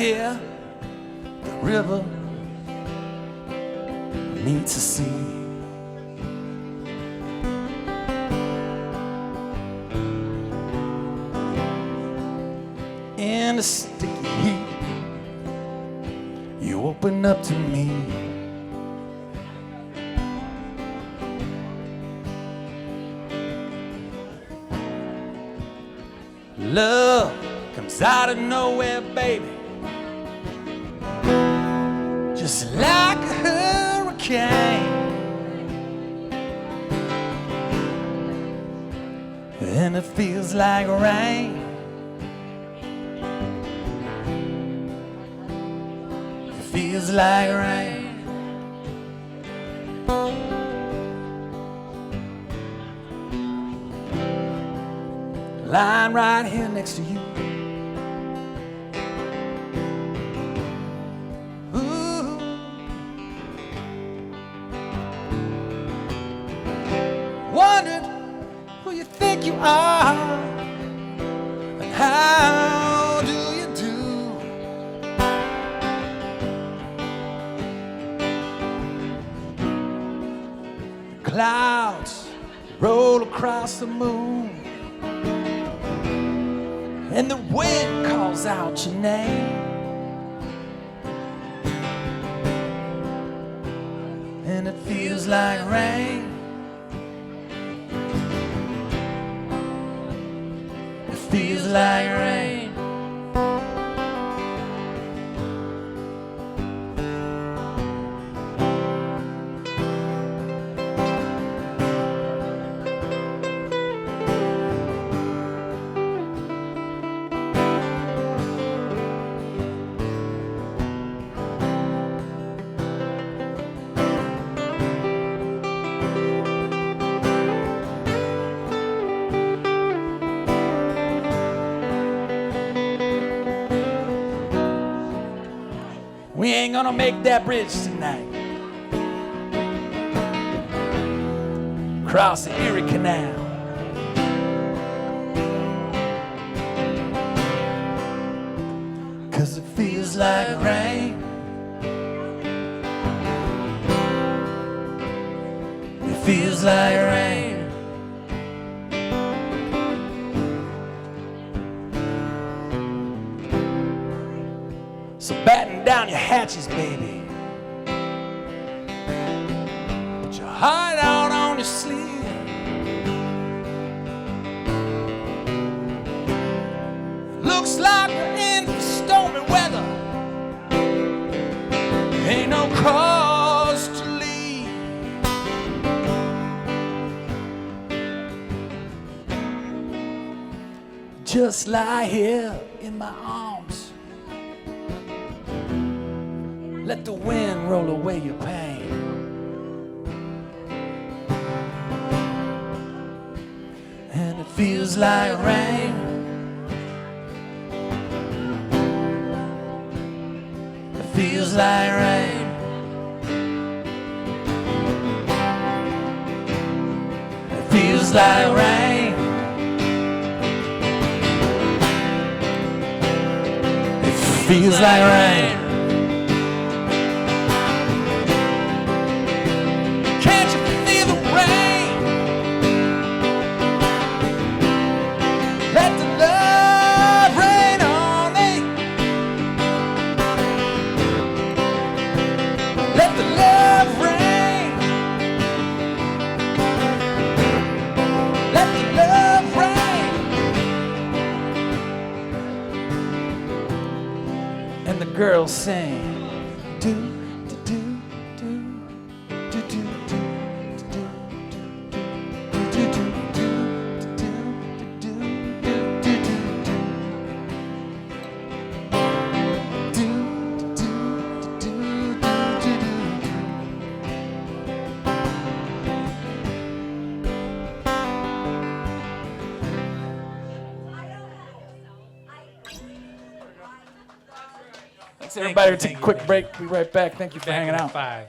here, the river meets the sea. In the sticky heat, you open up to me. Love comes out of nowhere, baby, just like a hurricane. And it feels like rain. It feels like rain. Lying right here next to you. Ooh. Wondered who you think you are, and how do you do? The clouds roll across the moon, and the wind calls out your name. And it feels like rain. It feels like rain. We ain't gonna make that bridge tonight. Cross the Erie Canal. Cause it feels like rain. It feels like rain. So batten down your hatches, baby. Put your heart out on your sleeve. Looks like we're in for stormy weather. Ain't no cause to leave. Just lie here in my arms. Let the wind roll away your pain. And it feels like rain. It feels like rain. It feels like rain. It feels like rain. And the girls sing, do do do do do do do do do Thanks everybody. We'll take a quick break. Be right back. Thank you for hanging out. 5.